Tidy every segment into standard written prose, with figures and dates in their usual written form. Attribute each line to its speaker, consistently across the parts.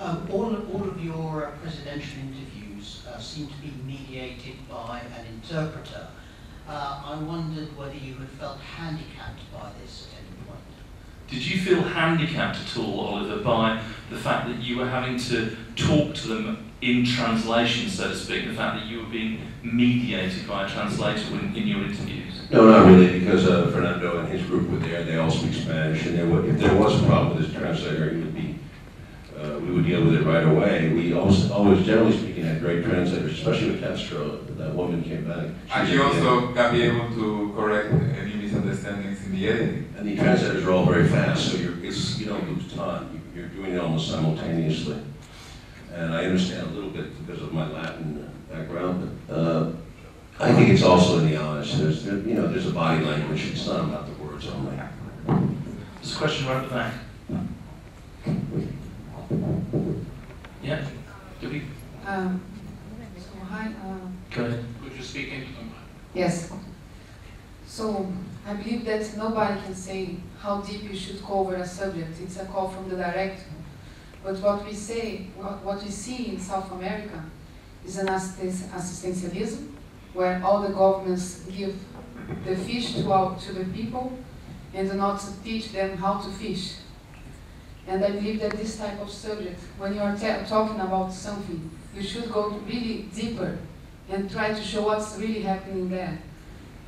Speaker 1: All of your presidential interviews seem to be mediated by an interpreter. I wondered whether you had felt handicapped by this at any point.
Speaker 2: Did you feel handicapped at all, Oliver, by the fact that you were having to talk to them in translation, so to speak, the fact that you were being mediated by a translator in your interviews?
Speaker 3: No, not really, because Fernando and his group were there. They all speak Spanish, and if there was a problem with this translator, he would be, we would deal with it right away. We always, generally speaking, had great translators, especially with Castro. That woman came back.
Speaker 4: And you also can be able to correct any misunderstandings in the editing.
Speaker 3: And the translators are all very fast, so you don't lose time. You're doing it almost simultaneously. And I understand a little bit because of my Latin background, but I think it's also in the honest. There's a body language. It's not about the words only.
Speaker 2: There's a question right at the back. Yeah, do we?
Speaker 5: So hi.
Speaker 2: Go ahead.
Speaker 6: Could you speak into the mic?
Speaker 5: Yes. So I believe that nobody can say how deep you should cover a subject. It's a call from the director. But what we see in South America is an assistencialism, where all the governments give the fish to the people and do not teach them how to fish. And I believe that this type of subject, when you are talking about something, you should go really deeper and try to show what's really happening there.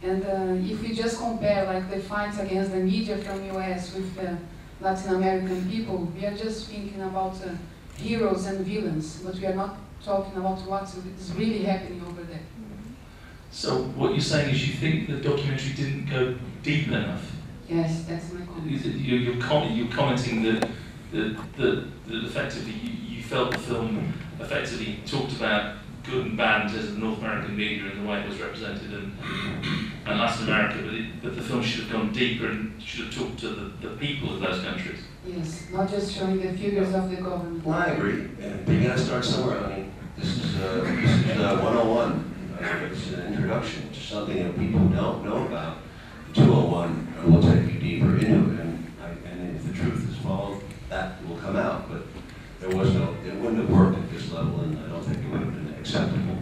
Speaker 5: And if we just compare like the fights against the media from US with the Latin American people, we are just thinking about heroes and villains, but we are not talking about what is really happening over there.
Speaker 2: So what you're saying is you think the documentary didn't go deep enough?
Speaker 5: Yes, that's my comment.
Speaker 2: You're commenting that effectively you felt the film effectively talked about good and bad in terms of the North American media and the way it was represented and Latin America, but the film should have gone deeper and should have talked to the people of those countries.
Speaker 5: Yes, not just showing the figures of the government.
Speaker 3: Well, I agree. You got to start somewhere. I mean, this is 101. It's an introduction to something that people don't know about. The 201 will take you deeper into it, and if the truth is followed, that will come out. But it wouldn't have worked at this level, and I don't think it would have been acceptable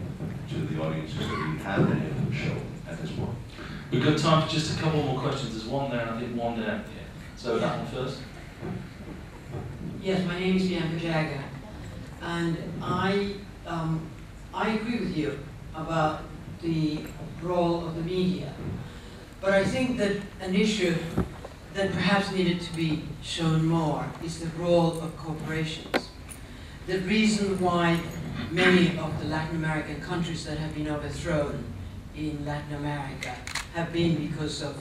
Speaker 3: to the audiences that we have been able to show at this point.
Speaker 2: We've got time for just a couple more questions. There's one there, and I think one there. Yeah. So that one first.
Speaker 7: Yes, my name is Bianca Jagger, and I agree with you about the role of the media, but I think that an issue that perhaps needed to be shown more is the role of corporations. The reason why many of the Latin American countries that have been overthrown in Latin America have been because of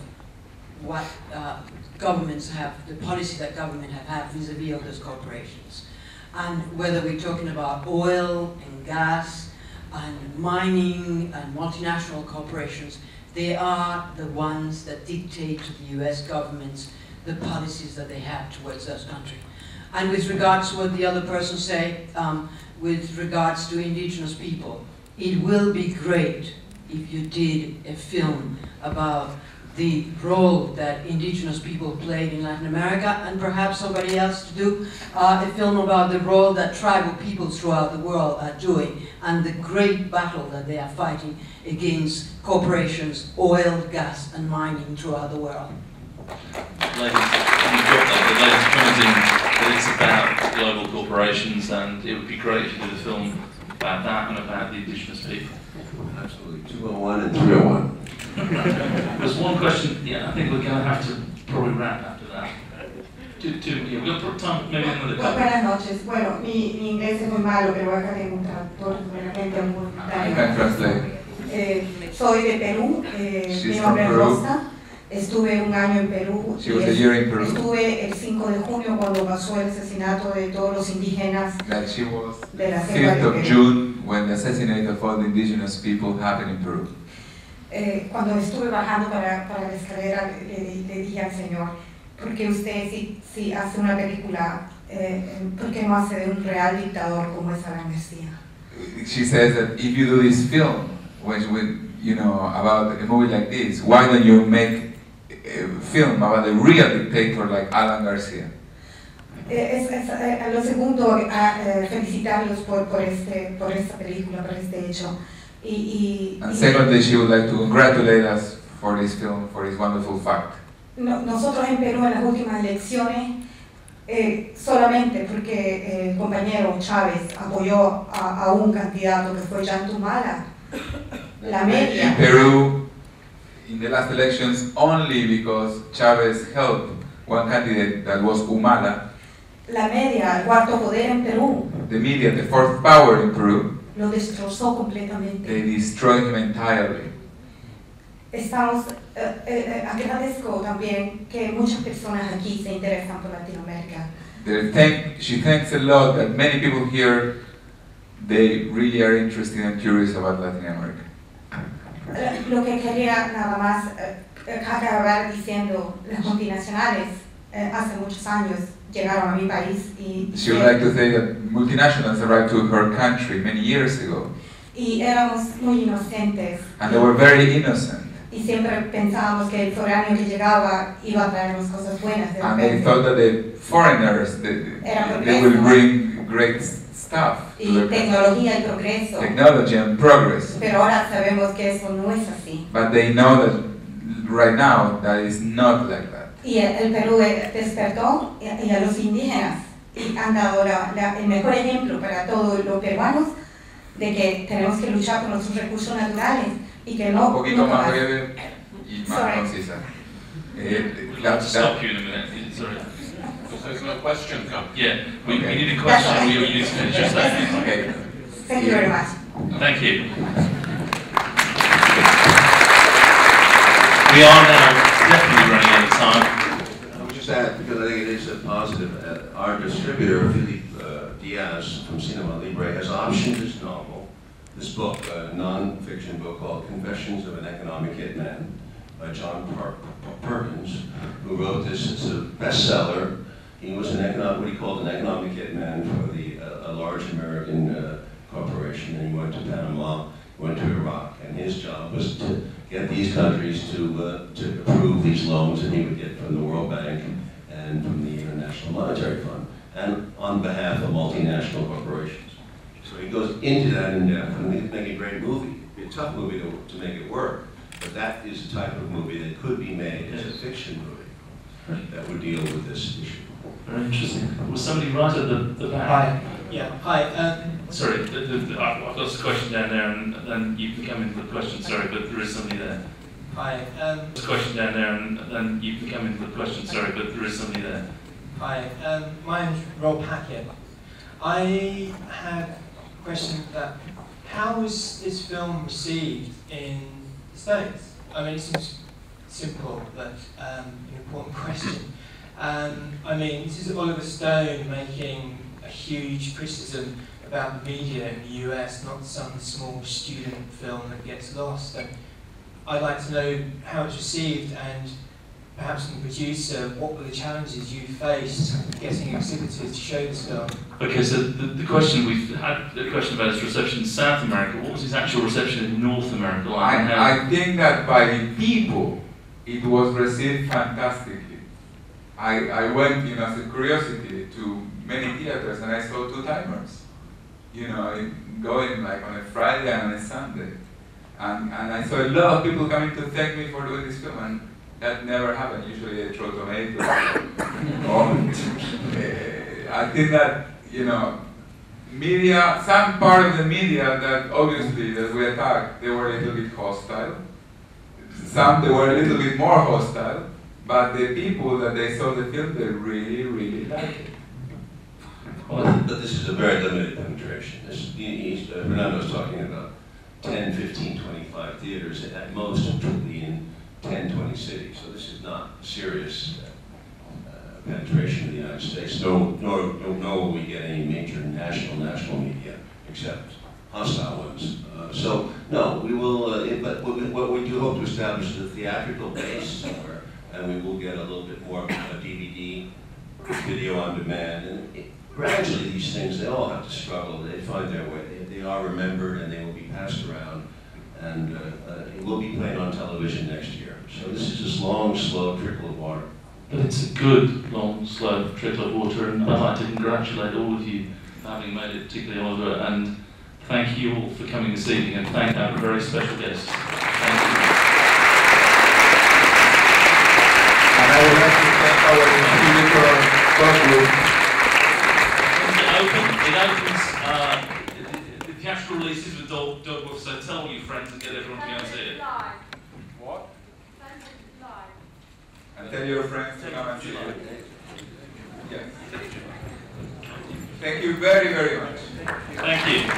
Speaker 7: what governments have, the policy that government have had vis-a-vis of those corporations. And whether we're talking about oil and gas and mining and multinational corporations, they are the ones that dictate to the US governments the policies that they have towards those countries. And with regards to what the other person said, with regards to indigenous people, it will be great if you did a film about the role that indigenous people played in Latin America, and perhaps somebody else to do a film about the role that tribal peoples throughout the world are doing, and the great battle that they are fighting against corporations, oil, gas, and mining throughout the world.
Speaker 2: Ladies, you've got that. The ladies commenting that it's about global corporations, and it would be great if you did a film about that and about the indigenous people.
Speaker 3: Absolutely. 201 and 301.
Speaker 2: There's one question, yeah, I think we're going to have to probably wrap after that. We've got time, maybe another couple.
Speaker 8: Buenas noches. Bueno, mi inglés es muy malo, pero acá tengo un traductor realmente muy soy de Perú, mi nombre es Rosa. Estuve un año en Perú. Estuve el 5 de junio cuando pasó el asesinato de todos los indígenas de la selva de Perú.
Speaker 4: 5th of June, when the assassination of all the indigenous people happened in Peru.
Speaker 8: Cuando estuve bajando para la escalera, le dije al Señor, ¿por qué usted si hace una película, por qué no hace de un real dictador como es Alan García?
Speaker 4: She says that if you do this film, about a movie like this, why don't you make a film about a real dictator like Alan García?
Speaker 8: Lo segundo, felicitarlos por esta película, por este hecho.
Speaker 6: And secondly, she would like to congratulate us for this film, for this wonderful fact.
Speaker 8: Nosotros en Perú en las últimas elecciones, solamente porque el compañero Chávez apoyó a un candidato que fue Jan Tumala, la media.
Speaker 6: In Peru, in the last elections, only because Chávez helped one candidate that was Humala,
Speaker 8: la media, el cuarto poder en Perú,
Speaker 6: the media, the fourth power in Peru,
Speaker 8: lo destrozó completamente.
Speaker 6: they destroyed him entirely.
Speaker 8: Agradezco también que muchas personas aquí se interesan por Latinoamérica.
Speaker 6: She thanks a lot that many people here, they really are interested and curious about Latin America.
Speaker 8: Lo que quería nada más acabar diciendo, las multinacionales hace muchos años llegaron a mi país y
Speaker 6: she would like to say that multinationals arrived to her country many years ago.
Speaker 8: Y éramos muy inocentes.
Speaker 6: And they were very innocent.
Speaker 8: Y siempre pensábamos que el foráneo que llegaba iba a traernos cosas buenas.
Speaker 6: And they thought that the foreigners, they will bring great stuff.
Speaker 8: Y tecnología y progreso.
Speaker 6: Technology and progress.
Speaker 8: Pero ahora sabemos que eso no es así.
Speaker 6: But they know that right now that is not like that.
Speaker 8: Y el Perú despertó y a los indígenas y han dado el mejor ejemplo para todos los peruanos de que tenemos que luchar por nuestros recursos naturales y que no.
Speaker 6: Un poquito más breve y más concisa.
Speaker 2: Stop you in a minute. Sorry.
Speaker 9: There's no question come.
Speaker 2: Yeah, we need a question. We need to finish your statement.
Speaker 6: Okay.
Speaker 8: Thank you very much.
Speaker 2: Thank you. We are now definitely running out of time.
Speaker 3: I would just add, because I think it is a positive, our distributor, Philippe Diaz from Cinema Libre, has optioned this novel, this book, a non-fiction book called Confessions of an Economic Hitman by John Perkins, who wrote this. It's a bestseller. He was what he called an economic hitman for a large American corporation, and he went to Panama, went to Iraq, and his job was to get these countries to approve these loans that he would get from the World Bank and from the International Monetary Fund, and on behalf of multinational corporations. So he goes into that in depth, and he'd make a great movie. It'd be a tough movie to make it work, but that is the type of movie that could be made as a fiction movie that would deal with this issue.
Speaker 2: Very interesting. Was somebody right at the back?
Speaker 10: Hi. Yeah. Hi.
Speaker 2: Sorry, I've got a question down there, and then you can come in with the question. Sorry, but there is somebody there.
Speaker 10: Hi.
Speaker 2: There's a question down there, and then you can come in with the question. Sorry, but there is somebody there.
Speaker 10: Hi. My name's Rob Hackett. I had a question that how was this film received in the States? I mean, it seems simple, but an important question. I mean, this is Oliver Stone making a huge criticism about the media in the US, not some small student film that gets lost. And I'd like to know how it's received, and perhaps from the producer, what were the challenges you faced getting exhibitors to show this film?
Speaker 2: Okay, so the question we've had a question about his reception in South America. What was his actual reception in North America like?
Speaker 6: I think that by the people, it was received fantastically. I went, as a curiosity, to many theaters, and I saw two timers, going like on a Friday and on a Sunday, and I saw a lot of people coming to thank me for doing this film, and that never happened. Usually they throw tomatoes. I think that media, some part of the media that obviously that we attacked, they were a little bit hostile. Some they were a little bit more hostile. But the people that they saw the film, they really, really liked it.
Speaker 3: But this is a very limited penetration. Fernando's talking about 10, 15, 25 theaters, at most it will be in 10, 20 cities. So this is not serious penetration in the United States. Nor will we get any major national media, except hostile ones. So no, we will, but what we do hope to establish is a theatrical base somewhere. And we will get a little bit more DVD, video on demand, and gradually these things, they all have to struggle. They find their way. They are remembered, and they will be passed around, and it will be played on television next year. So this is this long, slow trickle of water.
Speaker 2: But it's a good, long, slow trickle of water, and I'd like to congratulate all of you for having made it particularly Oliver, and thank you all for coming this evening, and thank our very special guests. Thank you.
Speaker 6: And I would like to thank our distributor,
Speaker 2: It opens, the theatrical releases with Doug Wolf, so tell all your friends and get everyone to go and see it.
Speaker 6: What? And tell your friends to come and see it. Yes. Thank you very, very much.
Speaker 2: Thank you.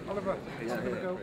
Speaker 11: Oliver, I'm going to go.